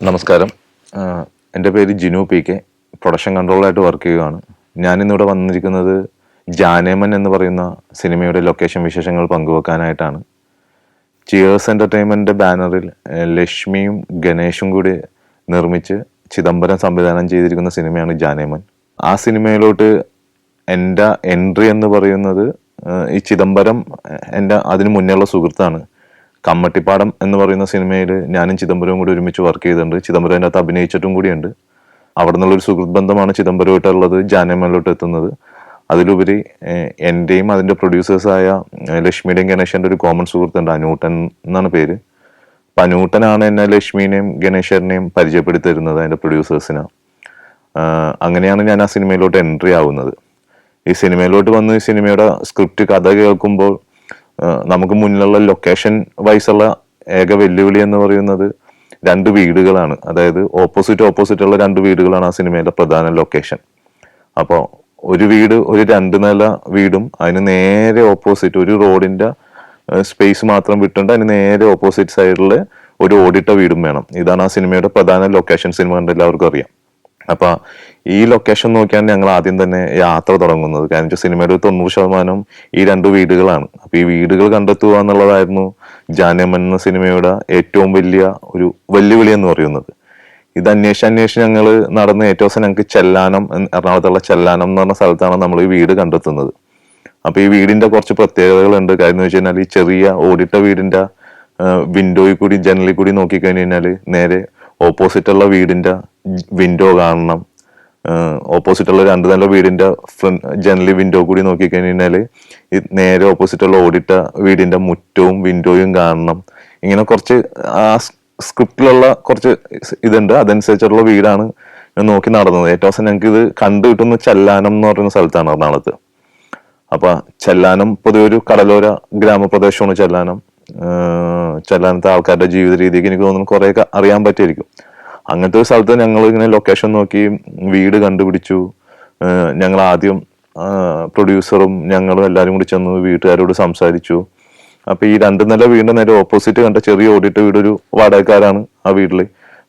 നമസ്കാരം. എൻ്റെ പേര് ജിനു പി കെ. പ്രൊഡക്ഷൻ കൺട്രോളറായിട്ട് വർക്ക് ചെയ്യുകയാണ്. ഞാനിന്നിവിടെ വന്നിരിക്കുന്നത് ജാനേമൻ എന്ന് പറയുന്ന സിനിമയുടെ ലൊക്കേഷൻ വിശേഷങ്ങൾ പങ്കുവെക്കാനായിട്ടാണ്. ചിയേഴ്സ് എൻ്റർടൈൻമെൻറ്റിൻ്റെ ബാനറിൽ ലക്ഷ്മിയും ഗണേഷും കൂടി നിർമ്മിച്ച് ചിദംബരം സംവിധാനം ചെയ്തിരിക്കുന്ന സിനിമയാണ് ജാനേമൻ. ആ സിനിമയിലോട്ട് എൻ്റെ എൻട്രി എന്ന് പറയുന്നത് ഈ ചിദംബരം എൻ്റെ അതിന് മുന്നേയുള്ള സുഹൃത്താണ്. കമ്മട്ടിപ്പാടം എന്ന് പറയുന്ന സിനിമയിൽ ഞാനും ചിദംബരവും കൂടി ഒരുമിച്ച് വർക്ക് ചെയ്തിട്ടുണ്ട്. ചിദംബരം അതിനകത്ത് അഭിനയിച്ചിട്ടും കൂടിയുണ്ട്. അവിടെ നിന്നുള്ളൊരു സുഹൃത്ത് ബന്ധമാണ് ചിദംബരമായിട്ടുള്ളത് ജാനേമനിലോട്ട് എത്തുന്നത്. അതിലുപരി എൻ്റെയും അതിൻ്റെ പ്രൊഡ്യൂസേഴ്സായ ലക്ഷ്മിയുടെയും ഗണേശൻ്റെ ഒരു കോമൺ സുഹൃത്തുണ്ട്, അനൂട്ടൻ എന്നാണ് പേര്. അപ്പം അനൂട്ടനാണ് എന്നെ ലക്ഷ്മിനെയും ഗണേശനെയും പരിചയപ്പെടുത്തി തരുന്നത് അതിൻ്റെ പ്രൊഡ്യൂസേഴ്സിന്. അങ്ങനെയാണ് ഞാൻ ആ സിനിമയിലോട്ട് എൻട്രി ആവുന്നത്. ഈ സിനിമയിലോട്ട് വന്ന് ഈ സിനിമയുടെ സ്ക്രിപ്റ്റ് കഥ കേൾക്കുമ്പോൾ നമുക്ക് മുന്നിലുള്ള ലൊക്കേഷൻ വൈസുള്ള ഏക വെല്ലുവിളി എന്ന് പറയുന്നത് രണ്ട് വീടുകളാണ്. അതായത് ഓപ്പോസിറ്റ് ഉള്ള രണ്ട് വീടുകളാണ് ആ സിനിമയിലെ പ്രധാന ലൊക്കേഷൻ. അപ്പോൾ ഒരു വീട് ഒരു 2 നില വീടും അതിന് നേരെ ഓപ്പോസിറ്റ് ഒരു റോഡിന്റെ സ്പേസ് മാത്രം വിട്ടുണ്ട് അതിന് നേരെ ഓപ്പോസിറ്റ് സൈഡിൽ ഒരു ഓടിട്ട വീടും വേണം. ഇതാണ് ആ സിനിമയുടെ പ്രധാന ലൊക്കേഷൻ. സിനിമ കണ്ട എല്ലാവർക്കും അറിയാം. അപ്പൊ ഈ ലൊക്കേഷൻ നോക്കിയാണ് ഞങ്ങൾ ആദ്യം തന്നെ യാത്ര തുടങ്ങുന്നത്. കാരണം വെച്ചാൽ സിനിമയുടെ 90% ഈ 2 വീടുകളാണ്. അപ്പൊ ഈ വീടുകൾ കണ്ടെത്തുക എന്നുള്ളതായിരുന്നു ജാനേമൻ എന്ന സിനിമയുടെ ഏറ്റവും വലിയ ഒരു വെല്ലുവിളി എന്ന് പറയുന്നത്. ഇത് അന്വേഷിച്ച് ഞങ്ങൾ നടന്ന് ഏറ്റവും ദിവസം ഞങ്ങൾക്ക് ചെല്ലാനം, എറണാകുളത്തുള്ള ചെല്ലാനം എന്ന് പറഞ്ഞ സ്ഥലത്താണ് നമ്മൾ ഈ വീട് കണ്ടെത്തുന്നത്. അപ്പൊ ഈ വീടിന്റെ കുറച്ച് പ്രത്യേകതകളുണ്ട്. കാര്യം എന്ന് വെച്ച് കഴിഞ്ഞാൽ ഈ ചെറിയ ഓടിട്ട വീടിന്റെ വിൻഡോയിൽ കൂടി ജനലിൽ കൂടി നോക്കിക്കഴിഞ്ഞ് കഴിഞ്ഞാൽ നേരെ ഓപ്പോസിറ്റുള്ള വീടിന്റെ വിൻഡോ കാണണം. ഓപ്പോസിറ്റുള്ള 2 നില വീടിന്റെ ജനലി വിൻഡോ കൂടി നോക്കിക്കഴിഞ്ഞാൽ നേരെ ഓപ്പോസിറ്റുള്ള ഓടിട്ട വീടിന്റെ മുറ്റവും വിൻഡോയും കാണണം. ഇങ്ങനെ കുറച്ച് ആ സ്ക്രിപ്റ്റിലുള്ള കുറച്ച് ഇതുണ്ട്. അതനുസരിച്ചുള്ള വീടാണ് നോക്കി നടന്നത്. ഏറ്റവും അവസാനം ഞങ്ങൾക്ക് ഇത് കണ്ടു കിട്ടുന്ന ചെല്ലാനം എന്ന് പറയുന്ന സ്ഥലത്താണ് എറണാകുളത്ത്. അപ്പൊ ചെല്ലാനം പൊതുവെ ഒരു കടലോര ഗ്രാമപ്രദേശമാണ് ചെല്ലാനം. ചെല്ലാനത്തെ ആൾക്കാരുടെ ജീവിത രീതിക്ക് എനിക്ക് തോന്നുന്നു കുറേയൊക്കെ അറിയാൻ പറ്റിയിരിക്കും. അങ്ങനത്തെ ഒരു സ്ഥലത്ത് ഞങ്ങൾ ഇങ്ങനെ ലൊക്കേഷൻ നോക്കി വീട് കണ്ടുപിടിച്ചു. ഞങ്ങൾ ആദ്യം പ്രൊഡ്യൂസറും ഞങ്ങളും എല്ലാവരും കൂടി ചെന്ന് വീട്ടുകാരോട് സംസാരിച്ചു. അപ്പൊ ഈ 2 നില വീടിന്റെ നേരെ ഓപ്പോസിറ്റ് കണ്ട ചെറിയ ഓടിട്ട വീട് ഒരു വാടകക്കാരാണ് ആ വീട്ടില്.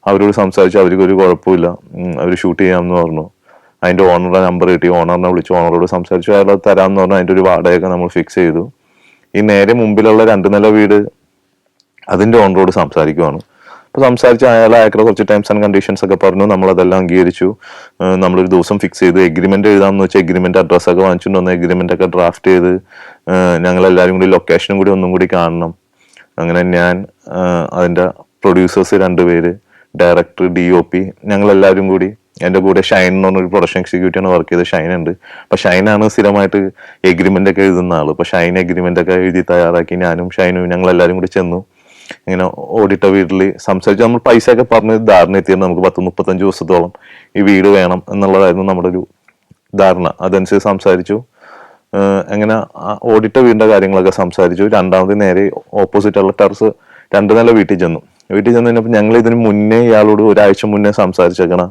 അവരോട് സംസാരിച്ചു. അവർക്ക് ഒരു കുഴപ്പമില്ല, അവർ ഷൂട്ട് ചെയ്യാമെന്ന് പറഞ്ഞു. അതിന്റെ ഓണറുടെ നമ്പർ കിട്ടി. ഓണറിനെ വിളിച്ചു. ഓണറോട് സംസാരിച്ചു. അയാൾ തരാമെന്ന് പറഞ്ഞു. അതിന്റെ ഒരു വാടകയൊക്കെ നമ്മൾ ഫിക്സ് ചെയ്തു. ഈ നേരെ മുമ്പിലുള്ള 2 നില വീട് അതിന്റെ ഓണറോട് സംസാരിക്കുവാണ്. അപ്പൊ സംസാരിച്ച് അയാളെ കുറച്ച് ടേംസ് ആൻഡ് കണ്ടീഷൻസ് ഒക്കെ പറഞ്ഞു. നമ്മളതെല്ലാം അംഗീകരിച്ചു. നമ്മളൊരു ദിവസം ഫിക്സ് ചെയ്തു. എഗ്രിമെന്റ് എഴുതാമെന്ന് വെച്ചാൽ എഗ്രിമെന്റ് അഡ്രസ്സൊക്കെ വാങ്ങിച്ചിട്ട് വന്ന് എഗ്രിമെന്റ് ഒക്കെ ഡ്രാഫ്റ്റ് ചെയ്ത് ഞങ്ങൾ എല്ലാവരും കൂടി ലൊക്കേഷനും കൂടി ഒന്നും കൂടി കാണണം. അങ്ങനെ ഞാൻ, അതിന്റെ പ്രൊഡ്യൂസേഴ്സ് 2 പേര്, ഡയറക്ടർ, DOP, ഞങ്ങളെല്ലാവരും കൂടി. എൻ്റെ കൂടെ ഷൈൻ എന്ന് പറഞ്ഞൊരു പ്രൊഡക്ഷൻ എക്സിക്യൂട്ടീവാണ് വർക്ക് ചെയ്ത്. ഷൈൻ ഉണ്ട്. അപ്പൊ ഷൈനാണ് സ്ഥിരമായിട്ട് എഗ്രിമെന്റ് ഒക്കെ എഴുതുന്ന ആള്. അപ്പൊ ഷൈൻ എഗ്രിമെന്റ് ഒക്കെ എഴുതി തയ്യാറാക്കി. ഞാനും ഷൈനും ഞങ്ങളെല്ലാവരും കൂടി ചെന്നു. ഇങ്ങനെ ഓടിട്ട വീട്ടിൽ സംസാരിച്ച് നമ്മൾ പൈസ ഒക്കെ പറഞ്ഞ് ധാരണ എത്തിയിരുന്നു. നമുക്ക് 10-35 ദിവസത്തോളം ഈ വീട് വേണം എന്നുള്ളതായിരുന്നു നമ്മുടെ ഒരു ധാരണ. അതനുസരിച്ച് സംസാരിച്ചു. അങ്ങനെ ഓടിട്ട വീടിന്റെ കാര്യങ്ങളൊക്കെ സംസാരിച്ചു. രണ്ടാമത് നേരെ ഓപ്പോസിറ്റുള്ള ടെറസ് 2 നില വീട്ടിൽ ചെന്നു കഴിഞ്ഞപ്പോൾ ഞങ്ങൾ ഇതിന് മുന്നേ ഇയാളോട് ഒരാഴ്ച മുന്നേ സംസാരിച്ചേക്കണ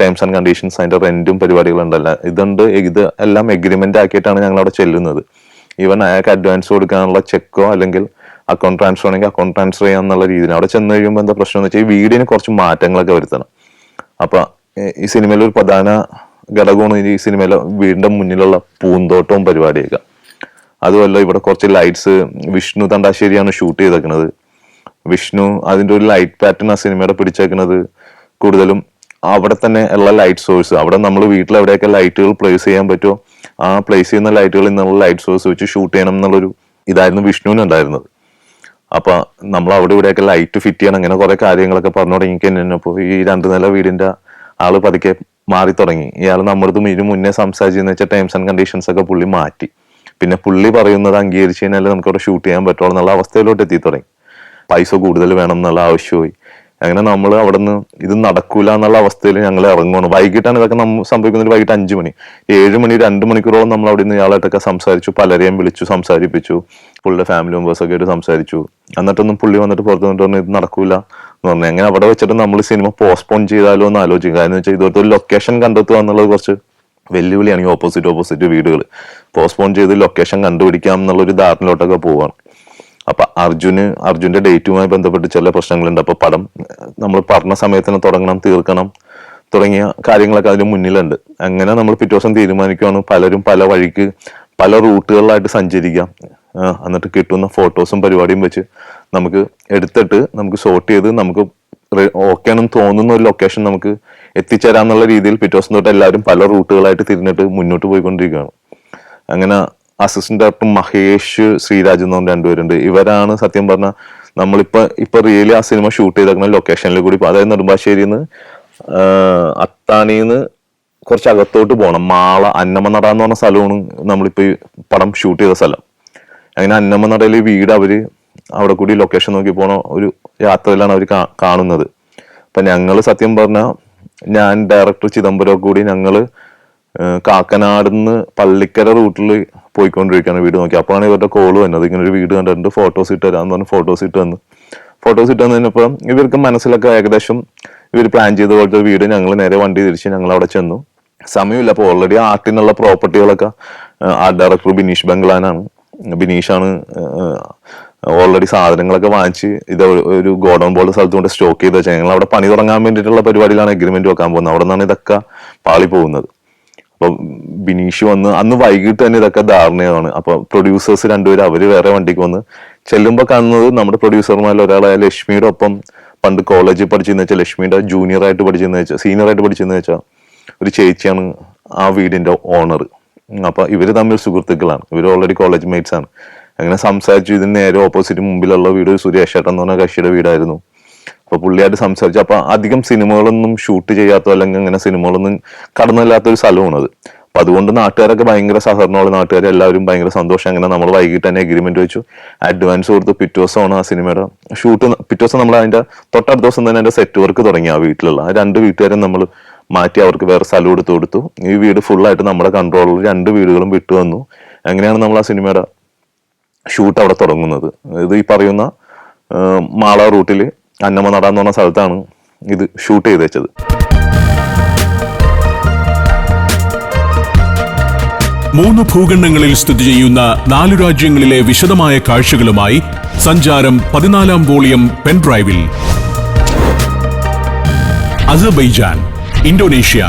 ടേംസ് ആൻഡ് കണ്ടീഷൻസ്, അതിന്റെ റെന്റും പരിപാടികളുണ്ടല്ല, ഇത് എല്ലാം എഗ്രിമെന്റ് ആക്കിയിട്ടാണ് ഞങ്ങൾ അവിടെ ചെല്ലുന്നത്. ഈവൻ അയാൾക്ക് അഡ്വാൻസ് കൊടുക്കാനുള്ള ചെക്കോ അല്ലെങ്കിൽ അക്കൗണ്ട് ട്രാൻസ്ഫർ ആണെങ്കിൽ അക്കൗണ്ട് ട്രാൻസ്ഫർ ചെയ്യാന്നുള്ള രീതിയിൽ അവിടെ ചെന്ന് കഴിയുമ്പോൾ എന്താ പ്രശ്നം എന്ന് വെച്ചാൽ ഈ വീടിന് കുറച്ച് മാറ്റങ്ങളൊക്കെ വരുത്തണം. അപ്പൊ ഈ സിനിമയിലെ ഒരു പ്രധാന ഘടകമാണ് ഈ സിനിമയിലെ വീടിന്റെ മുന്നിലുള്ള പൂന്തോട്ടവും പരിപാടിയൊക്കെ. അതുമല്ല ഇവിടെ കുറച്ച് ലൈറ്റ്സ് വിഷ്ണു തണ്ടാശ്ശേരിയാണ് ഷൂട്ട് ചെയ്തേക്കുന്നത്. വിഷ്ണു അതിന്റെ ഒരു ലൈറ്റ് പാറ്റേൺ ആ സിനിമയുടെ പിടിച്ചേക്കുന്നത് കൂടുതലും അവിടെ തന്നെ ഉള്ള ലൈറ്റ് സോഴ്സ്, അവിടെ നമ്മൾ വീട്ടിൽ എവിടെയൊക്കെ ലൈറ്റുകൾ പ്ലേസ് ചെയ്യാൻ പറ്റുമോ ആ പ്ലേസ് ചെയ്യുന്ന ലൈറ്റുകളിൽ നിന്നുള്ള ലൈറ്റ് സോഴ്സ് വെച്ച് ഷൂട്ട് ചെയ്യണം എന്നുള്ളൊരു ഇതായിരുന്നു വിഷ്ണുവിന് ഉണ്ടായിരുന്നത്. അപ്പൊ നമ്മൾ അവിടെ ഇവിടെയൊക്കെ ലൈറ്റ് ഫിറ്റ് ചെയ്യണം, അങ്ങനെ കുറെ കാര്യങ്ങളൊക്കെ പറഞ്ഞു തുടങ്ങി കഴിഞ്ഞപ്പോൾ ഈ 2 നില വീടിന്റെ ആള് പതുക്കെ മാറി തുടങ്ങി. ഇയാൾ നമ്മുടെ ഇതിന് മുന്നേ സംസാരിച്ചെന്ന് വെച്ചാൽ ടേംസ് ആൻഡ് കണ്ടീഷൻസ് ഒക്കെ പുള്ളി മാറ്റി. പിന്നെ പുള്ളി പറയുന്നത് അംഗീകരിച്ച് കഴിഞ്ഞാൽ നമുക്ക് അവിടെ ഷൂട്ട് ചെയ്യാൻ പറ്റുള്ളൂ എന്നുള്ള അവസ്ഥയിലോട്ട് എത്തി തുടങ്ങി. പൈസ കൂടുതൽ വേണം എന്നുള്ള ആവശ്യമായി. അങ്ങനെ നമ്മൾ അവിടെ നിന്ന് ഇത് നടക്കൂല എന്നുള്ള അവസ്ഥയിൽ ഞങ്ങൾ ഇറങ്ങുവാണ്. വൈകിട്ടാണ് ഇതൊക്കെ സംഭവിക്കുന്നത്. വൈകിട്ട് 5 മണി 7 മണി 2 മണിക്കൂറോളം നമ്മൾ അവിടെ നിന്ന് ഇയാളായിട്ടൊക്കെ സംസാരിച്ചു. പലരെയും വിളിച്ചു സംസാരിപ്പിച്ചു. പുള്ളിയുടെ ഫാമിലി മെമ്പേഴ്സൊക്കെ ആയിട്ട് സംസാരിച്ചു. എന്നിട്ടൊന്നും പുള്ളി വന്നിട്ട് പുറത്ത് വന്നിട്ട് പറഞ്ഞു ഇത് നടക്കൂല എന്ന് പറഞ്ഞു. അങ്ങനെ അവിടെ വെച്ചിട്ട് നമ്മൾ സിനിമ പോസ്റ്റ്പോൺ ചെയ്താലോ എന്ന് ആലോചിക്കും. കാരണം വെച്ചാൽ ഇതുപോലത്തെ ഒരു ലൊക്കേഷൻ കണ്ടെത്തുക എന്നുള്ളത് കുറച്ച് വെല്ലുവിളിയാണ്. ഈ ഓപ്പോസിറ്റ് വീടുകൾ പോസ്റ്റ്പോൺ ചെയ്ത് ലൊക്കേഷൻ കണ്ടുപിടിക്കാം എന്നുള്ളൊരു ധാരണയിലോട്ടൊക്കെ പോവാണ്. അപ്പൊ അർജുന്റെ ഡേറ്റുമായി ബന്ധപ്പെട്ട് ചില പ്രശ്നങ്ങളുണ്ട്. അപ്പൊ പടം നമ്മൾ പറഞ്ഞ സമയത്തിന് തുടങ്ങണം, തീർക്കണം തുടങ്ങിയ കാര്യങ്ങളൊക്കെ അതിന് മുന്നിലുണ്ട്. അങ്ങനെ നമ്മൾ പിറ്റേ ദിവസം തീരുമാനിക്കുകയാണ് പലരും പല വഴിക്ക് പല റൂട്ടുകളിലായിട്ട് സഞ്ചരിക്കാം. എന്നിട്ട് കിട്ടുന്ന ഫോട്ടോസും പരിപാടിയും വെച്ച് നമുക്ക് എടുത്തിട്ട് നമുക്ക് ഷോട്ട് ചെയ്ത് നമുക്ക് ഓക്കെ ആണെന്ന് തോന്നുന്ന ഒരു ലൊക്കേഷൻ നമുക്ക് എത്തിച്ചേരാന്നുള്ള രീതിയിൽ പിറ്റേ ദിവസം തൊട്ട് എല്ലാവരും പല റൂട്ടുകളായിട്ട് തിരിഞ്ഞിട്ട് മുന്നോട്ട് പോയിക്കൊണ്ടിരിക്കുകയാണ്. അങ്ങനെ അസിസ്റ്റന്റ് ഡയറക്ടർ മഹേഷ്, ശ്രീരാജ് എന്ന് പറഞ്ഞ രണ്ടുപേരുണ്ട്. ഇവരാണ് സത്യം പറഞ്ഞാൽ നമ്മളിപ്പോ റിയലി ആ സിനിമ ഷൂട്ട് ചെയ്തേക്കുന്ന ലൊക്കേഷനിൽ കൂടി, അതായത് നെടുമ്പാശ്ശേരിന്ന് അത്താണിന്ന് കുറച്ച് അകത്തോട്ട് പോകണം. അന്നമനട എന്ന് പറഞ്ഞ സ്ഥലമാണ് നമ്മളിപ്പോ ഈ പടം ഷൂട്ട് ചെയ്ത സ്ഥലം. അങ്ങനെ അന്നമനടയിലെ വീട് അവിടെ കൂടി ലൊക്കേഷൻ നോക്കി പോണ ഒരു യാത്രയിലാണ് അവർ കാണുന്നത്. അപ്പൊ ഞങ്ങള് സത്യം പറഞ്ഞാൽ ഞാൻ ഡയറക്ടർ ചിദംബരം കൂടി ഞങ്ങള് കാക്കനാടുന്ന് പള്ളിക്കര റൂട്ടിൽ പോയിക്കൊണ്ടിരിക്കുകയാണ് വീട് നോക്കി. അപ്പോഴാണ് ഇവരുടെ കോള് വന്നത്, ഇങ്ങനെ ഒരു വീട് കണ്ടിട്ടുണ്ട്, ഫോട്ടോസ് ഇട്ട് തരാന്ന് പറഞ്ഞ് ഫോട്ടോസ് ഇട്ട് തന്നതിനപ്പം ഇവർക്ക് മനസ്സിലൊക്കെ ഏകദേശം ഇവർ പ്ലാൻ ചെയ്ത പോലത്തെ വീട്. ഞങ്ങൾ നേരെ വണ്ടി തിരിച്ച് ഞങ്ങൾ അവിടെ ചെന്നു. സമയമില്ല. അപ്പൊ ഓൾറെഡി ആർട്ടിനുള്ള പ്രോപ്പർട്ടികളൊക്കെ ആർട്ട് ഡയറക്ടർ ബിനീഷാണ് ഓൾറെഡി സാധനങ്ങളൊക്കെ വാങ്ങിച്ച് ഇത് ഒരു ഗോഡൌൺ പോലെ സ്ഥലത്ത് കൊണ്ട് സ്റ്റോക്ക് ചെയ്ത് വെച്ചാൽ ഞങ്ങൾ അവിടെ പണി തുടങ്ങാൻ വേണ്ടിയിട്ടുള്ള പരിപാടിയിലാണ് എഗ്രിമെന്റ് വെക്കാൻ പോകുന്നത്. അവിടെ നിന്നാണ് ഇതൊക്കെ പാളി പോകുന്നത്. അപ്പൊ ബിനീഷ് വന്ന് അന്ന് വൈകിട്ട് തന്നെ ഇതൊക്കെ ധാരണയാണ്. അപ്പൊ പ്രൊഡ്യൂസേഴ്സ് രണ്ടുപേരും അവര് വേറെ വണ്ടിക്ക് വന്ന് ചെല്ലുമ്പോൾ കാണുന്നത് നമ്മുടെ പ്രൊഡ്യൂസർമാരിൽ ഒരാളായ ലക്ഷ്മിയുടെ ഒപ്പം പണ്ട് കോളേജിൽ പഠിച്ചെന്ന് വെച്ചാൽ ലക്ഷ്മിയുടെ സീനിയർ ആയിട്ട് പഠിച്ചെന്ന് വെച്ചാൽ ഒരു ചേച്ചിയാണ് ആ വീടിന്റെ ഓണർ. അപ്പൊ ഇവര് തമ്മിൽ സുഹൃത്തുക്കളാണ്. ഇവര് ഓൾറെഡി കോളേജ് മേറ്റ്സ് ആണ്. അങ്ങനെ സംസാരിച്ചു. ഇതിന് നേരെ ഓപ്പോസിറ്റ് മുമ്പിലുള്ള വീട് സുരേഷ് ഏട്ടൻ എന്ന് പറഞ്ഞ കക്ഷിയുടെ വീടായിരുന്നു. അപ്പൊ പുള്ളിയായിട്ട് സംസാരിച്ചു. അപ്പൊ അധികം സിനിമകളൊന്നും ഷൂട്ട് ചെയ്യാത്തോ അല്ലെങ്കിൽ അങ്ങനെ സിനിമകളൊന്നും കടന്നില്ലാത്ത ഒരു സ്ഥലമാണത്. അപ്പൊ അതുകൊണ്ട് നാട്ടുകാരൊക്കെ ഭയങ്കര സഹകരണമുള്ള നാട്ടുകാർ എല്ലാവരും ഭയങ്കര സന്തോഷം. അങ്ങനെ നമ്മൾ വൈകിട്ട് തന്നെ എഗ്രിമെന്റ് വെച്ചു, അഡ്വാൻസ് കൊടുത്ത് പിറ്റേ ദിവസമാണ് ആ സിനിമയുടെ ഷൂട്ട്. പിറ്റേ ദിവസം നമ്മൾ അതിന്റെ തൊട്ടടുത്ത ദിവസം തന്നെ അതിന്റെ സെറ്റ് വർക്ക് തുടങ്ങി. ആ വീട്ടിലുള്ള ആ രണ്ട് വീട്ടുകാരും നമ്മൾ മാറ്റി അവർക്ക് വേറെ സ്ഥലം കൊടുത്തു. ഈ വീട് ഫുള്ളായിട്ട് നമ്മുടെ കൺട്രോളിൽ രണ്ട് വീടുകളും വിട്ടു വന്നു. അങ്ങനെയാണ് നമ്മൾ ആ സിനിമയുടെ ഷൂട്ട് അവിടെ തുടങ്ങുന്നത്. ഇത് ഈ പറയുന്ന മാള റൂട്ടില് അന്നമനട എന്ന് പറഞ്ഞ സ്ഥലത്താണ് ഇത് ഷൂട്ട് ചെയ്ത് വെച്ചത്. മൂന്ന് ഭൂഖണ്ഡങ്ങളിൽ സ്ഥിതി ചെയ്യുന്ന 4 രാജ്യങ്ങളിലെ വിശദമായ കാഴ്ചകളുമായി സഞ്ചാരം 14-ാം വോളിയം പെൻഡ്രൈവിൽ Azerbaijan, Indonesia,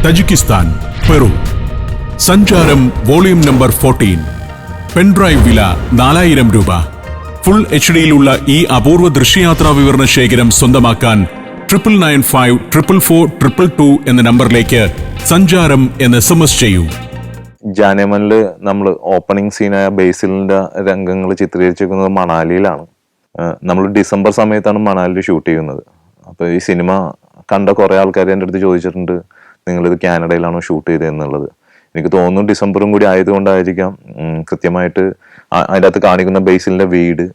Tajikistan, Peru. Sancharam volume number 14. Pendrive വില 4000 രൂപ. ഫുൾ HDയിലുള്ള ഈ അപൂർവ ദൃശ്യയാത്രാ വിവരണ ശേഖരം സ്വന്തമാക്കാൻ 99544422 എന്ന നമ്പറിലേക്ക് സഞ്ചാരം എന്ന് SMS ചെയ്യൂ. ജാനേമനില് നമ്മൾ ഓപ്പണിംഗ് സീനായ ബേസിലിന്റെ രംഗങ്ങൾ ചിത്രീകരിച്ചിരിക്കുന്നത് മണാലിയിലാണ്. നമ്മൾ ഡിസംബർ സമയത്താണ് മണാലിയിൽ ഷൂട്ട് ചെയ്യുന്നത്. അപ്പൊ ഈ സിനിമ കണ്ട കുറെ ആൾക്കാർ എൻ്റെ അടുത്ത് ചോദിച്ചിട്ടുണ്ട്, നിങ്ങളിത് കാനഡയിലാണോ ഷൂട്ട് ചെയ്തതെന്നുള്ളത്. എനിക്ക് തോന്നുന്നു ഡിസംബറും കൂടി ആയതുകൊണ്ടായിരിക്കാം കൃത്യമായിട്ട് അതിൻ്റെ അകത്ത് കാണിക്കുന്ന ബേസിലിന്റെ വീട്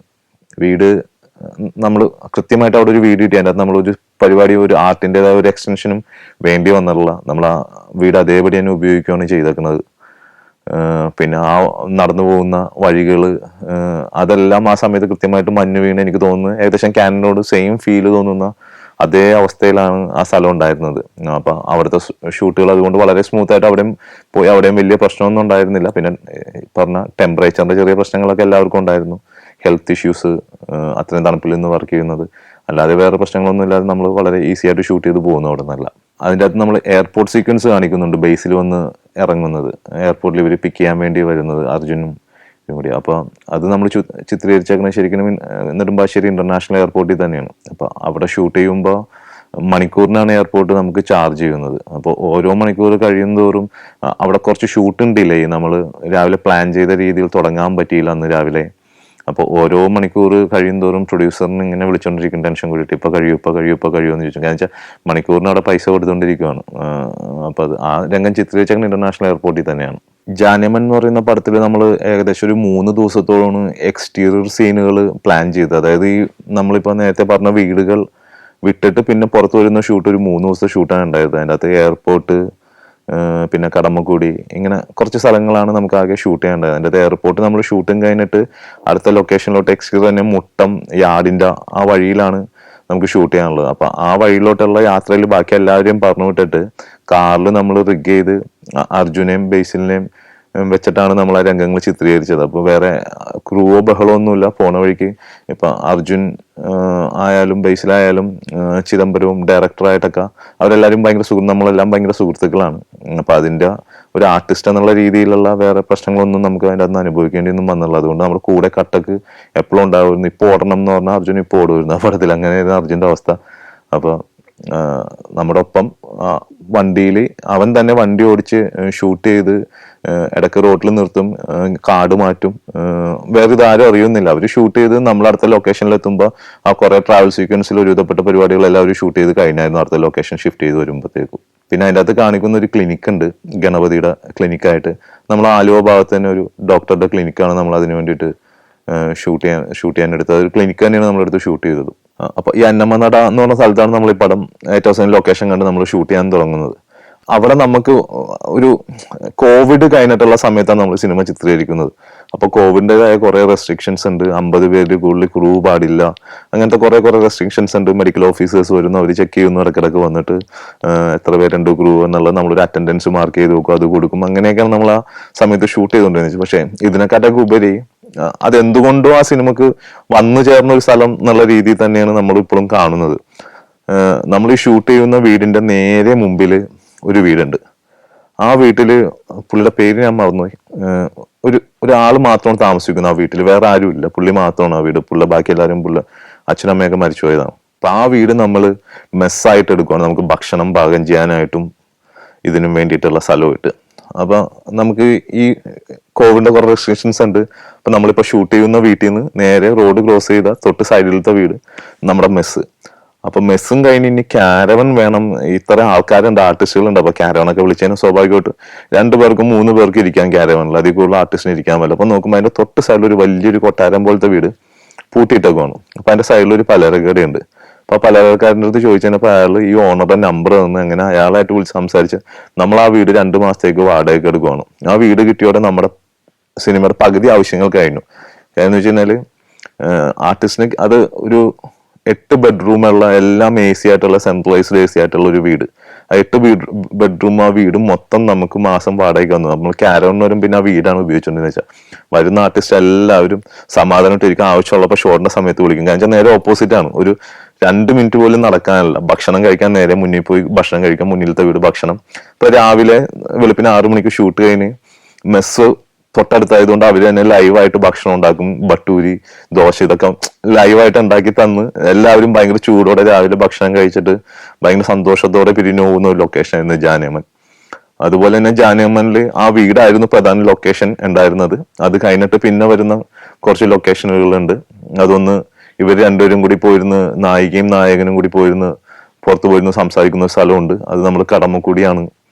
നമ്മൾ കൃത്യമായിട്ട് അവിടെ ഒരു വീട് കിട്ടി. അതിൻ്റെ അകത്ത് നമ്മളൊരു പരിപാടി, ഒരു ആർട്ടിൻ്റെതായ ഒരു എക്സ്റ്റൻഷനും വേണ്ടി വന്നിട്ടുള്ള നമ്മൾ ആ വീട് അതേപടി തന്നെ ഉപയോഗിക്കുകയാണ് ചെയ്തേക്കുന്നത്. പിന്നെ ആ നടന്നു പോകുന്ന വഴികൾ അതെല്ലാം ആ സമയത്ത് കൃത്യമായിട്ട് മഞ്ഞ് വീണ് എനിക്ക് തോന്നുന്നു ഏകദേശം കാനഡയോട് സെയിം ഫീല് തോന്നുന്ന അതേ അവസ്ഥയിലാണ് ആ സ്ഥലം ഉണ്ടായിരുന്നത്. അപ്പൊ അവിടുത്തെ ഷൂട്ടുകൾ അതുകൊണ്ട് വളരെ സ്മൂത്ത് ആയിട്ട് അവിടെയും വലിയ പ്രശ്നമൊന്നും ഉണ്ടായിരുന്നില്ല. പിന്നെ പറഞ്ഞ ടെമ്പറേച്ചറിന്റെ ചെറിയ പ്രശ്നങ്ങളൊക്കെ എല്ലാവർക്കും ഉണ്ടായിരുന്നു. ഹെൽത്ത് ഇഷ്യൂസ്, അത്രയും തണുപ്പിൽ നിന്ന് വർക്ക് ചെയ്യുന്നത്, അല്ലാതെ വേറെ പ്രശ്നങ്ങളൊന്നും ഇല്ലാതെ നമ്മൾ വളരെ ഈസി ആയിട്ട് ഷൂട്ട് ചെയ്ത് പോകുന്നു അവിടെ നിന്നല്ല. അതിൻ്റെ അകത്ത് നമ്മൾ എയർപോർട്ട് സീക്വൻസ് കാണിക്കുന്നുണ്ട്. ബേസിൽ വന്ന് ഇറങ്ങുന്നത്, എയർപോർട്ടിൽ ഇവർ പിക്ക് ചെയ്യാൻ വേണ്ടി വരുന്നത് അർജുനും കൂടി. അപ്പൊ അത് നമ്മൾ ചിത്രീകരിച്ചേക്കുന്നത് ശരിക്കും നെടുമ്പാശ്ശേരി ഇന്റർനാഷണൽ എയർപോർട്ടിൽ തന്നെയാണ്. അപ്പൊ അവിടെ ഷൂട്ട് ചെയ്യുമ്പോൾ മണിക്കൂറിനാണ് എയർപോർട്ട് നമുക്ക് ചാർജ് ചെയ്യുന്നത്. അപ്പോൾ ഓരോ മണിക്കൂർ കഴിയുന്തോറും അവിടെ കുറച്ച് ഷൂട്ടും ഡിലേ. നമ്മൾ രാവിലെ പ്ലാൻ ചെയ്ത രീതിയിൽ തുടങ്ങാൻ പറ്റിയില്ല അന്ന് രാവിലെ. അപ്പോൾ ഓരോ മണിക്കൂർ കഴിയുന്തോറും പ്രൊഡ്യൂസറിന് ഇങ്ങനെ വിളിച്ചോണ്ടിരിക്കും, ടെൻഷൻ കൂടിയിട്ട് ഇപ്പൊ കഴിയുമെന്ന് ചോദിച്ചു. കാരണം വെച്ചാൽ മണിക്കൂറിന് അവിടെ പൈസ കൊടുത്തുകൊണ്ടിരിക്കുകയാണ്. അപ്പൊ അത് ആ രംഗം ചിത്രീകരിച്ചേക്കുന്നത് ഇന്റർനാഷണൽ എയർപോർട്ടിൽ തന്നെയാണ്. ജാനമൻ എന്ന് പറയുന്ന പടത്തിൽ നമ്മൾ ഏകദേശം ഒരു 3 ദിവസത്തോളമാണ് എക്സ്റ്റീരിയർ സീനുകൾ പ്ലാൻ ചെയ്തത്. അതായത് ഈ നമ്മളിപ്പോൾ നേരത്തെ പറഞ്ഞ വീടുകൾ വിട്ടിട്ട് പിന്നെ പുറത്ത് വരുന്ന ഷൂട്ട് ഒരു 3 ദിവസത്തെ ഷൂട്ടാണ് ഉണ്ടായത്. അതിൻ്റെ അകത്ത് എയർപോർട്ട്, പിന്നെ കടമക്കുടി, ഇങ്ങനെ കുറച്ച് സ്ഥലങ്ങളാണ് നമുക്ക് ആകെ ഷൂട്ട് ചെയ്യേണ്ടത്. അതിൻ്റെ എയർപോർട്ട് നമ്മൾ ഷൂട്ടിങ് കഴിഞ്ഞിട്ട് അടുത്ത ലൊക്കേഷനിലോട്ട് എക്സ്റ്റീരിയർ തന്നെ മുട്ടം യാർഡിൻ്റെ ആ വഴിയിലാണ് നമുക്ക് ഷൂട്ട് ചെയ്യാനുള്ളത്. അപ്പൊ ആ വഴിയിലോട്ടുള്ള യാത്രയിൽ ബാക്കി എല്ലാവരെയും പറഞ്ഞു വിട്ടിട്ട് കാറിൽ നമ്മൾ റിഗ് ചെയ്ത് അർജുനെയും ബേസിലിനെയും വെച്ചിട്ടാണ് നമ്മൾ ആ രംഗങ്ങൾ ചിത്രീകരിച്ചത്. അപ്പോൾ വേറെ ക്രൂവോ ബഹളമോ ഒന്നുമില്ല. പോണ വഴിക്ക് ഇപ്പൊ അർജുൻ ആയാലും ബേസിലായാലും ചിദംബരവും ഡയറക്ടറായിട്ടൊക്കെ അവരെല്ലാവരും നമ്മളെല്ലാം ഭയങ്കര സുഹൃത്തുക്കളാണ്. അപ്പൊ അതിന്റെ ഒരു ആർട്ടിസ്റ്റ് എന്നുള്ള രീതിയിലുള്ള വേറെ പ്രശ്നങ്ങളൊന്നും നമുക്ക് അതിൻ്റെ അകത്ത് അനുഭവിക്കേണ്ടിയൊന്നും വന്നുള്ളത്. അതുകൊണ്ട് നമ്മുടെ കൂടെ കട്ടക്ക് എപ്പോഴും ഉണ്ടാവുമായിരുന്നു. ഇപ്പോൾ ഓടണം എന്ന് പറഞ്ഞാൽ അർജുൻ ഇപ്പോൾ ഓടുമായിരുന്നു ആ പടത്തിൽ. അങ്ങനെയായിരുന്നു അർജുൻ്റെ അവസ്ഥ. അപ്പോൾ നമ്മുടെ ഒപ്പം വണ്ടിയിൽ അവൻ തന്നെ വണ്ടി ഓടിച്ച് ഷൂട്ട് ചെയ്ത് ഇടയ്ക്ക് റോഡിൽ നിർത്തും, കാട് മാറ്റും, വേറെ ഇതാരും അറിയുന്നില്ല. അവർ ഷൂട്ട് ചെയ്ത് നമ്മൾ അടുത്ത ലൊക്കേഷനിൽ എത്തുമ്പോൾ ആ കുറെ ട്രാവൽ സീക്വൻസിൽ ഒരുവിധപ്പെട്ട പരിപാടികളെല്ലാം അവർ ഷൂട്ട് ചെയ്ത് കഴിഞ്ഞായിരുന്നു അടുത്ത ലൊക്കേഷൻ ഷിഫ്റ്റ് ചെയ്ത് വരുമ്പോഴത്തേക്കും. പിന്നെ അതിൻ്റെ അകത്ത് കാണിക്കുന്ന ഒരു ക്ലിനിക്ക് ഉണ്ട്, ഗണപതിയുടെ ക്ലിനിക്കായിട്ട്. നമ്മൾ ആലുവ ഭാഗത്ത് തന്നെ ഒരു ഡോക്ടറുടെ ക്ലിനിക്കാണ് നമ്മൾ അതിന് വേണ്ടിയിട്ട് ഷൂട്ട് ചെയ്യാൻ എടുത്തത്. ഒരു ക്ലിനിക്ക് തന്നെയാണ് നമ്മളെടുത്ത് ഷൂട്ട് ചെയ്തത്. അപ്പൊ ഈ അന്നമ്മനട എന്ന് പറഞ്ഞ സ്ഥലത്താണ് നമ്മൾ ഈ പടം ഏറ്റവും അവസാനം ലൊക്കേഷൻ കണ്ട് നമ്മൾ ഷൂട്ട് ചെയ്യാൻ തുടങ്ങുന്നത്. അവിടെ നമുക്ക് ഒരു കോവിഡ് കഴിഞ്ഞിട്ടുള്ള സമയത്താണ് നമ്മൾ സിനിമ ചിത്രീകരിക്കുന്നത്. അപ്പൊ കോവിഡിൻ്റെതായ കുറെ റെസ്ട്രിക്ഷൻസ് ഉണ്ട്. 50 പേര് കൂടുതൽ ക്രൂ പാടില്ല, അങ്ങനത്തെ കുറെ റെസ്ട്രിക്ഷൻസ് ഉണ്ട്. മെഡിക്കൽ ഓഫീസേഴ്സ് വരുന്നു, അവർ ചെക്ക് ചെയ്യുന്നു ഇടക്കിടക്ക് വന്നിട്ട് എത്ര പേരുണ്ട് ക്രൂ എന്നുള്ളത് നമ്മളൊരു അറ്റൻഡൻസ് മാർക്ക് ചെയ്ത് നോക്കും, അത് കൊടുക്കും. അങ്ങനെയൊക്കെയാണ് നമ്മൾ ആ സമയത്ത് ഷൂട്ട് ചെയ്തുകൊണ്ടിരുന്നത്. പക്ഷേ ഇതിനെക്കാട്ടൊക്കെ ഉപരി അതെന്തുകൊണ്ടോ ആ സിനിമക്ക് വന്നു ചേർന്ന ഒരു സ്ഥലം എന്നുള്ള രീതിയിൽ തന്നെയാണ് നമ്മൾ ഇപ്പോഴും കാണുന്നത്. നമ്മൾ ഈ ഷൂട്ട് ചെയ്യുന്ന വീടിന്റെ നേരെ മുമ്പിൽ ഒരു വീടുണ്ട്. ആ വീട്ടില് പുള്ളിയുടെ പേര് ഞാൻ മറന്നുപോയി. ഒരാൾ മാത്രമാണ് താമസിക്കുന്നത് ആ വീട്ടിൽ, വേറെ ആരും ഇല്ല. പുള്ളി മാത്രമാണ് ആ വീട്. ബാക്കി എല്ലാവരും അച്ഛനമ്മയൊക്കെ മരിച്ചു പോയതാണ്. അപ്പൊ ആ വീട് നമ്മൾ മെസ്സായിട്ട് എടുക്കുകയാണ്. നമുക്ക് ഭക്ഷണം പാകം ചെയ്യാനായിട്ടും ഇതിനും വേണ്ടിയിട്ടുള്ള സ്ഥലമായിട്ട്. അപ്പൊ നമുക്ക് ഈ കോവിഡിന്റെ കുറെ റെസ്ട്രിക്ഷൻസ് ഉണ്ട്. അപ്പൊ നമ്മളിപ്പോ ഷൂട്ട് ചെയ്യുന്ന വീട്ടിൽ നിന്ന് നേരെ റോഡ് ക്രോസ് ചെയ്ത തൊട്ട് സൈഡിലത്തെ വീട് നമ്മുടെ മെസ്സ്. അപ്പൊ മെസ്സും കഴിഞ്ഞ് ഇനി ക്യാരവൻ വേണം. ഇത്ര ആൾക്കാരുണ്ട്, ആർട്ടിസ്റ്റുകളുണ്ട്. അപ്പൊ ക്യാരവനൊക്കെ വിളിച്ചതിന് സ്വാഭാവികമായിട്ട് 2 പേർക്കും 3 പേർക്ക് ഇരിക്കാൻ ക്യാരവനിൽ, അതിൽ കൂടുതൽ ആർട്ടിസ്റ്റിന് ഇരിക്കാൻ പറ്റില്ല. അപ്പൊ നോക്കുമ്പോൾ അതിന്റെ തൊട്ട് സൈഡിൽ ഒരു വലിയൊരു കൊട്ടാരം പോലത്തെ വീട് പൂട്ടിയിട്ടൊക്കെയാണ്. അപ്പൊ അതിന്റെ സൈഡിൽ ഒരു പലചരക്കടയുണ്ട്. അപ്പൊ പലചരക്കാരൻ്റെ അടുത്ത് ചോദിച്ചപ്പോൾ അയാൾ ഈ ഓണറുടെ നമ്പർ തന്ന് അങ്ങനെ അയാളായിട്ട് വിളിച്ച് സംസാരിച്ച് നമ്മൾ ആ വീട് 2 മാസത്തേക്ക് വാടകയ്ക്ക് എടുക്കുകയാണ്. ആ വീട് കിട്ടിയോടെ നമ്മുടെ സിനിമയുടെ പകുതി ആവശ്യങ്ങൾ കഴിഞ്ഞു. കാരണം വെച്ച് കഴിഞ്ഞാല് ആർട്ടിസ്റ്റിന് അത് ഒരു 8 ബെഡ്റൂമുള്ള എല്ലാം AC ആയിട്ടുള്ള സെൻട്രലൈസ്ഡ് AC ആയിട്ടുള്ള ഒരു വീട്. ആ 8 ബെഡ്റൂം ആ വീടും മൊത്തം നമുക്ക് മാസം വാടകയ്ക്ക് വന്നു. നമ്മൾ ക്യാരവൻ വരും, പിന്നെ ആ വീടാണ് ഉപയോഗിച്ചുകൊണ്ടെന്ന് വെച്ചാൽ വരുന്ന ആർട്ടിസ്റ്റ് എല്ലാവരും സമാധാനമായിട്ടിരിക്കും. ആവശ്യമുള്ളപ്പോൾ ഷോട്ടിന്റെ സമയത്ത് വിളിക്കും. കാരണം വെച്ചാൽ നേരെ ഓപ്പോസിറ്റ് ആണ്. ഒരു 2 മിനിറ്റ് പോലും നടക്കാനല്ല. ഭക്ഷണം കഴിക്കാൻ നേരെ മുന്നിൽ പോയി ഭക്ഷണം കഴിക്കാൻ, മുന്നിലത്തെ വീട് ഭക്ഷണം. ഇപ്പൊ രാവിലെ വെളുപ്പിന് 6 മണിക്ക് ഷൂട്ട് കഴിഞ്ഞ് മെസ്സ് തൊട്ടടുത്തായതുകൊണ്ട് അവര് തന്നെ ലൈവായിട്ട് ഭക്ഷണം ഉണ്ടാക്കും. ബട്ടൂരി, ദോശ, ഇതൊക്കെ ലൈവായിട്ട് ഉണ്ടാക്കി തന്ന് എല്ലാവരും ഭയങ്കര ചൂടോടെ രാവിലെ ഭക്ഷണം കഴിച്ചിട്ട് ഭയങ്കര സന്തോഷത്തോടെ പിരിഞ്ഞു പോകുന്ന ഒരു ലൊക്കേഷൻ ആയിരുന്നു ജാനേമൻ. അതുപോലെ തന്നെ ജാനേമനിൽ ആ വീടായിരുന്നു പ്രധാന ലൊക്കേഷൻ ഉണ്ടായിരുന്നത്. അത് കഴിഞ്ഞിട്ട് പിന്നെ വരുന്ന കുറച്ച് ലൊക്കേഷനുകളുണ്ട്. അതൊന്ന് ഇവർ രണ്ടുപേരും കൂടി പോയിരുന്ന്, നായികയും നായകനും കൂടി പോയിരുന്ന് പുറത്തു പോയിരുന്ന് സംസാരിക്കുന്ന ഒരു സ്ഥലമുണ്ട്. അത് നമ്മൾ കടമക്കുടിയാണ്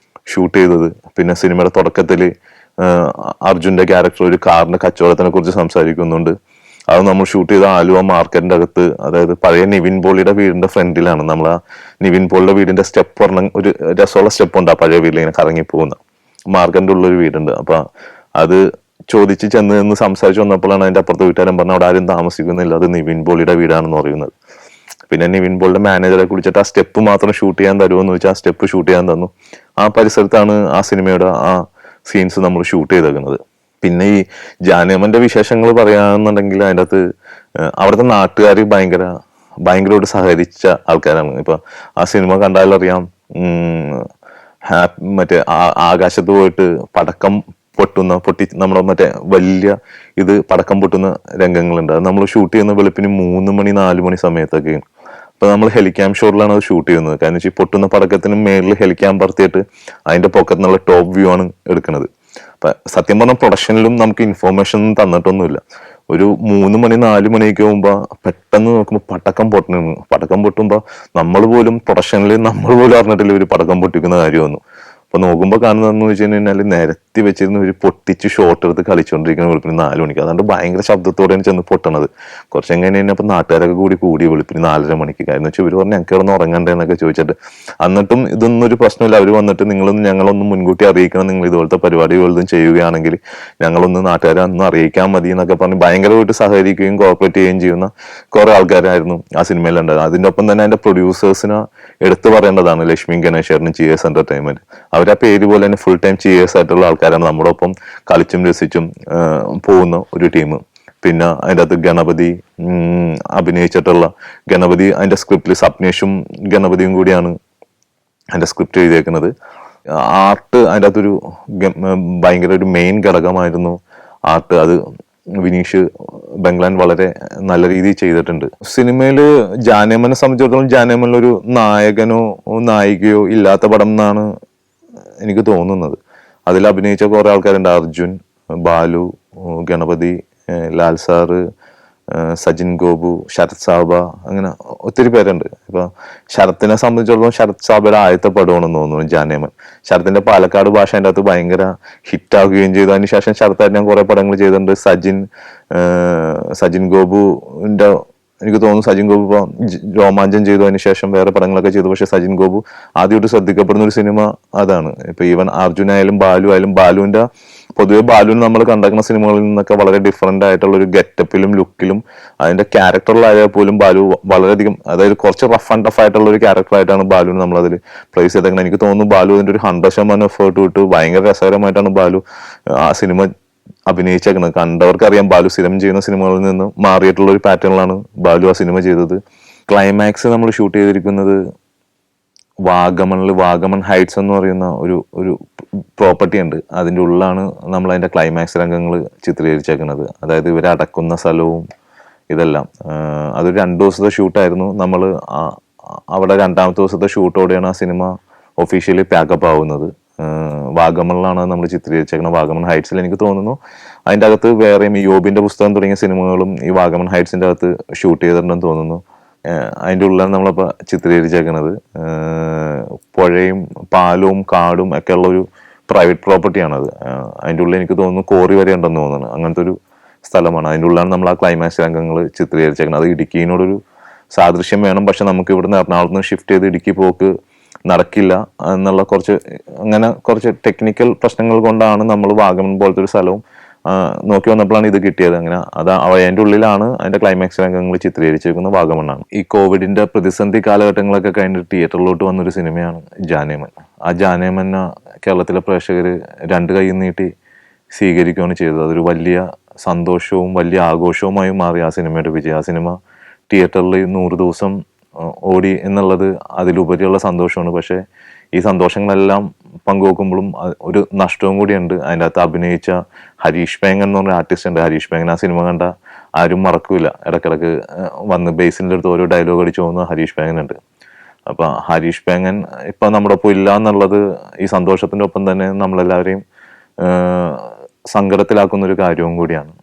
ഷൂട്ട് ചെയ്തത്. പിന്നെ സിനിമയുടെ തുടക്കത്തിൽ അർജുന്റെ ക്യാരക്ടർ ഒരു കാറിന്റെ കച്ചവടത്തിനെ കുറിച്ച് സംസാരിക്കുന്നുണ്ട്. അത് നമ്മൾ ഷൂട്ട് ചെയ്ത ആലുവ മാർക്കറ്റിന്റെ അകത്ത്, അതായത് പഴയ നിവിൻ പോളിയുടെ വീടിന്റെ ഫ്രണ്ടിലാണ്. നമ്മൾ ആ നിവിൻ പോളിയുടെ വീടിന്റെ സ്റ്റെപ്പ് പറഞ്ഞ ഒരു രസമുള്ള സ്റ്റെപ്പ് ഉണ്ട് ആ പഴയ വീട്ടിൽ ഇങ്ങനെ കറങ്ങി പോകുന്ന മാർക്കറ്റിന്റെ ഉള്ളൊരു വീടുണ്ട്. അപ്പൊ അത് ചോദിച്ച് ചെന്ന് സംസാരിച്ചു വന്നപ്പോഴാണ് അതിന്റെ അപ്പുറത്തെ വീട്ടുകാരൻ പറഞ്ഞ അവിടെ ആരും താമസിക്കുന്നില്ല, അത് നിവിൻ പോളിയുടെ വീടാണെന്ന് പറയുന്നത്. പിന്നെ നിവിൻ പോളിയുടെ മാനേജറെ കുറിച്ചിട്ട് ആ സ്റ്റെപ്പ് മാത്രം ഷൂട്ട് ചെയ്യാൻ തരുമോന്ന് ചോദിച്ചാൽ ആ സ്റ്റെപ്പ് ഷൂട്ട് ചെയ്യാൻ തന്നു. ആ പരിസരത്താണ് ആ സിനിമയുടെ ആ സീൻസ് നമ്മൾ ഷൂട്ട് ചെയ്തേക്കുന്നത്. പിന്നെ ഈ ജാനേമന്റെ വിശേഷങ്ങൾ പറയാന്നുണ്ടെങ്കിൽ അതിൻ്റെ അകത്ത് അവിടുത്തെ നാട്ടുകാർ ഭയങ്കരമായിട്ട് സഹകരിച്ച ആൾക്കാരാണ്. ഇപ്പൊ ആ സിനിമ കണ്ടാലറിയാം, മറ്റേ ആകാശത്ത് പോയിട്ട് പടക്കം നമ്മുടെ മറ്റേ വലിയ പടക്കം പൊട്ടുന്ന രംഗങ്ങളുണ്ട്. അത് നമ്മൾ ഷൂട്ട് ചെയ്യുന്ന വെളുപ്പിന് 3 മണി 4 മണി സമയത്തൊക്കെയാണ്. അപ്പൊ നമ്മൾ ഹെലിക്യാം ഷോട്ടിലാണ് അത് ഷൂട്ട് ചെയ്യുന്നത്. കാരണം വെച്ചാൽ ഈ പൊട്ടുന്ന പടക്കത്തിന് മേളിൽ ഹെലിക്യാം പറത്തിയിട്ട് അതിന്റെ പോക്കറ്റിൽ നിന്നുള്ള ടോപ്പ് വ്യൂ ആണ് എടുക്കുന്നത്. അപ്പൊ സത്യം പറഞ്ഞ പ്രൊഡക്ഷനിലും നമുക്ക് ഇൻഫോർമേഷൻ തന്നിട്ടൊന്നുമില്ല. ഒരു 3 മണി 4 മണിയൊക്കെ ആകുമ്പോ പെട്ടെന്ന് നോക്കുമ്പോൾ പടക്കം പൊട്ടുമ്പോ നമ്മൾ പോലും പ്രൊഡക്ഷനിൽ നമ്മൾ പോലും അറിഞ്ഞിട്ടില്ല ഒരു പടക്കം പൊട്ടിക്കുന്ന കാര്യമൊന്നും. അപ്പൊ നോക്കുമ്പോൾ കാണുന്നതെന്ന് വെച്ച് കഴിഞ്ഞാൽ നിരത്തി വെച്ചിരുന്ന ഒരു പൊട്ടിച്ച് ഷോട്ട് എടുത്ത് കളിച്ചുകൊണ്ടിരിക്കുന്ന വെളുപ്പിന് 4 മണിക്ക്. അതുകൊണ്ട് ഭയങ്കര ശബ്ദത്തോടെയാണ് ചെന്ന് പൊട്ടണത്. കുറച്ച് എങ്ങനെ തന്നെ അപ്പൊ നാട്ടുകാരൊക്കെ കൂടി വെളുപ്പിന് 4:30 മണിക്ക്. കാര്യം വെച്ചാൽ ഇവർ പറഞ്ഞ് ഞങ്ങൾക്ക് കിടന്ന് ഉറങ്ങണ്ടേന്നൊക്കെ ചോദിച്ചിട്ട്, എന്നിട്ടും ഇതൊന്നും ഒരു പ്രശ്നമില്ല. അവർ വന്നിട്ട് ഞങ്ങളൊന്നും മുൻകൂട്ടി അറിയിക്കണം, നിങ്ങൾ ഇതുപോലത്തെ പരിപാടികളൊന്നും ചെയ്യുകയാണെങ്കിൽ ഞങ്ങളൊന്ന് നാട്ടുകാരെ ഒന്ന് അറിയിക്കാൻ മതി എന്നൊക്കെ പറഞ്ഞ് ഭയങ്കരമായിട്ട് സഹകരിക്കുകയും കോർപ്പറേറ്റ് ചെയ്യുകയും ചെയ്യുന്ന കുറെ ആൾക്കാരായിരുന്നു ആ സിനിമയിലുണ്ടായത്. അതിന്റെ ഒപ്പം തന്നെ അതിന്റെ പ്രൊഡ്യൂസേഴ്സിനെ എടുത്തു പറയേണ്ടതാണ്, ലക്ഷ്മി ഗണേശേട്ടനും GS എന്റർടൈൻമെന്റ്. അവരാ പേര് പോലെ തന്നെ ഫുൾ ടൈം ചിയേഴ്സ് ആയിട്ടുള്ള ആൾക്കാരാണ് നമ്മുടെ ഒപ്പം കളിച്ചും രസിച്ചും പോകുന്ന ഒരു ടീം. പിന്നെ അതിൻ്റെ അകത്ത് ഗണപതി അഭിനയിച്ചിട്ടുള്ള ഗണപതി, അതിന്റെ സ്ക്രിപ്റ്റിൽ സപ്നേഷും ഗണപതിയും കൂടിയാണ് അതിന്റെ സ്ക്രിപ്റ്റ് എഴുതിയേക്കുന്നത്. ആർട്ട് അതിൻ്റെ അകത്തൊരു ഭയങ്കര ഒരു മെയിൻ ഘടകമായിരുന്നു ആർട്ട്. അത് വിനീഷ് ബംഗ്ലാൻ വളരെ നല്ല രീതിയിൽ ചെയ്തിട്ടുണ്ട്. സിനിമയില് ജാനേമനെ സംബന്ധിച്ചിടത്തോളം ജാനേമനിലൊരു നായകനോ നായികയോ ഇല്ലാത്ത പടം എന്നാണ് എനിക്ക് തോന്നുന്നത്. അതിൽ അഭിനയിച്ച കുറെ ആൾക്കാരുണ്ട്. അർജുൻ, ബാലു, ഗണപതി, ലാൽ സാറ്, സജിൻ ഗോപു, ശരത് സാബ, അങ്ങനെ ഒത്തിരി പേരുണ്ട്. ഇപ്പൊ ശരത്തിനെ സംബന്ധിച്ചിടത്തോളം ശരത് സാബയുടെ ആദ്യത്തെ പടമാണെന്ന് തോന്നുന്നു ജാനേമൻ. ശരത്തിന്റെ പാലക്കാട് ഭാഷ അതിൻ്റെ അകത്ത് ഭയങ്കര ഹിറ്റാവുകയും ചെയ്തു. അതിനുശേഷം ശരത്തായിട്ട് ഞാൻ കുറെ പടങ്ങൾ ചെയ്തിട്ടുണ്ട്. സജിൻ ഗോപുവിന്റെ എനിക്ക് തോന്നുന്നു സജിൻ ഗോപു ഇപ്പൊ രോമാഞ്ചം ചെയ്തു, അതിന് ശേഷം വേറെ പടങ്ങളൊക്കെ ചെയ്തു. പക്ഷെ സജിൻ ഗോപു ആദ്യമായിട്ട് ശ്രദ്ധിക്കപ്പെടുന്ന ഒരു സിനിമ അതാണ്. ഇപ്പൊ ഈവൻ അർജുൻ ആയാലും ബാലു ആയാലും, ബാലുവിന്റെ പൊതുവെ ബാലുവിന് നമ്മൾ കണ്ടാക്കുന്ന സിനിമകളിൽ നിന്നൊക്കെ വളരെ ഡിഫറെന്റ് ആയിട്ടുള്ള ഒരു ഗെറ്റപ്പിലും ലുക്കിലും അതിന്റെ ക്യാരക്ടറിലായാൽ പോലും ബാലു വളരെയധികം, അതായത് കുറച്ച് റഫ് ആൻഡ് ടഫ് ആയിട്ടുള്ള ഒരു ക്യാരക്ടറായിട്ടാണ് ബാലുവിന് നമ്മൾ അതിൽ പ്രൈസ് ചെയ്തേക്കുന്നത്. എനിക്ക് തോന്നുന്നു ബാലു അതിന്റെ ഒരു 100% എഫേർട്ട് വിട്ടു. ഭയങ്കര രസകരമായിട്ടാണ് ബാലു ആ സിനിമ അഭിനയിച്ചേക്കുന്നത്. കണ്ടവർക്ക് അറിയാം ബാലു സ്ഥിരം ചെയ്യുന്ന സിനിമകളിൽ നിന്ന് മാറിയിട്ടുള്ള ഒരു പാറ്റേണിലാണ് ബാലു ആ സിനിമ ചെയ്തത്. ക്ലൈമാക്സ് നമ്മൾ ഷൂട്ട് ചെയ്തിരിക്കുന്നത് വാഗമൺ ഹൈറ്റ്സ് എന്ന് പറയുന്ന ഒരു പ്രോപ്പർട്ടി ഉണ്ട്. അതിൻ്റെ ഉള്ളിലാണ് നമ്മൾ അതിന്റെ ക്ലൈമാക്സ് രംഗങ്ങൾ ചിത്രീകരിച്ചേക്കുന്നത്. അതായത് ഇവരെ അടക്കുന്ന സ്ഥലവും ഇതെല്ലാം. അതൊരു 2 ദിവസത്തെ ഷൂട്ടായിരുന്നു. നമ്മൾ അവിടെ 2ാമത്തെ ദിവസത്തെ ഷൂട്ടോടെയാണ് ആ സിനിമ ഒഫീഷ്യലി പാക്കപ്പ് ആവുന്നത്. വാഗമണിലാണ് നമ്മൾ ചിത്രീകരിച്ചേക്കുന്നത്. വാഗമൺ ഹൈറ്റ്സിൽ എനിക്ക് തോന്നുന്നു അതിൻ്റെ അകത്ത് വേറെയും ഈ യോബിന്റെ പുസ്തകം തുടങ്ങിയ സിനിമകളും ഈ വാഗമൺ ഹൈറ്റ്സിന്റെ അകത്ത് ഷൂട്ട് ചെയ്തിട്ടുണ്ടെന്ന് തോന്നുന്നു. അതിൻ്റെ ഉള്ളിലാണ് നമ്മളിപ്പോൾ ചിത്രീകരിച്ചേക്കുന്നത്. പുഴയും പാലവും കാടും ഒക്കെ ഉള്ള ഒരു പ്രൈവറ്റ് പ്രോപ്പർട്ടിയാണത്. അതിൻ്റെ ഉള്ളിൽ എനിക്ക് തോന്നുന്നു കോറി വരെ ഉണ്ടെന്ന് തോന്നുന്നു. അങ്ങനത്തെ ഒരു സ്ഥലമാണ്. അതിൻ്റെ ഉള്ളിലാണ് നമ്മൾ ആ ക്ലൈമാക്സ് രംഗങ്ങൾ ചിത്രീകരിച്ചേക്കുന്നത്. അത് ഇടുക്കിയോടൊരു സാദൃശ്യം വേണം, പക്ഷെ നമുക്ക് ഇവിടുന്ന് എറണാകുളത്ത് നിന്ന് ഷിഫ്റ്റ് ചെയ്ത് ഇടുക്കി പോക്ക് നടക്കില്ല എന്നുള്ള കുറച്ച് ടെക്നിക്കൽ പ്രശ്നങ്ങൾ കൊണ്ടാണ് നമ്മൾ വാഗമൺ പോലത്തെ ഒരു സ്ഥലവും നോക്കി വന്നപ്പോഴാണ് ഇത് കിട്ടിയത്. അങ്ങനെ അതിൻ്റെ ഉള്ളിലാണ് അതിന്റെ ക്ലൈമാക്സ് രംഗങ്ങൾ ചിത്രീകരിച്ചിരിക്കുന്നത് വാഗമണ്ണാണ്. ഈ കോവിഡിന്റെ പ്രതിസന്ധി കാലഘട്ടങ്ങളൊക്കെ കഴിഞ്ഞിട്ട് തിയേറ്ററിലോട്ട് വന്നൊരു സിനിമയാണ് ജാനേമൻ. ആ ജാനേമനെ കേരളത്തിലെ പ്രേക്ഷകര് 2 കൈ നീട്ടി സ്വീകരിക്കുകയാണ് ചെയ്തത്. അതൊരു വലിയ സന്തോഷവും വലിയ ആഘോഷവുമായി മാറി ആ സിനിമയുടെ വിജയം. ആ സിനിമ തിയേറ്ററിൽ 100 ദിവസം ഓടി എന്നുള്ളത് അതിലുപരിയുള്ള സന്തോഷമാണ്. പക്ഷെ ഈ സന്തോഷങ്ങളെല്ലാം പങ്കുവെക്കുമ്പോഴും ഒരു നഷ്ടവും കൂടിയുണ്ട്. അതിൻ്റെ അകത്ത് അഭിനയിച്ച ഹരീഷ് പേങ്ങൻ എന്ന് പറഞ്ഞ ആർട്ടിസ്റ്റ് ഉണ്ട്. ഹരീഷ് പേങ്ങൻ ആ സിനിമ കണ്ട ആരും മറക്കൂല. ഇടക്കിടക്ക് വന്ന് ബേസിൻ്റെ അടുത്ത് ഓരോ ഡയലോഗ് അടിച്ചു പോകുന്ന ഹരീഷ് പേങ്ങൻ ഉണ്ട്. അപ്പൊ ഹരീഷ് പേങ്ങൻ ഇപ്പൊ നമ്മുടെ ഒപ്പം ഇല്ല എന്നുള്ളത് ഈ സന്തോഷത്തിന്റെ ഒപ്പം തന്നെ നമ്മളെല്ലാവരെയും സങ്കടത്തിലാക്കുന്ന ഒരു കാര്യവും കൂടിയാണ്.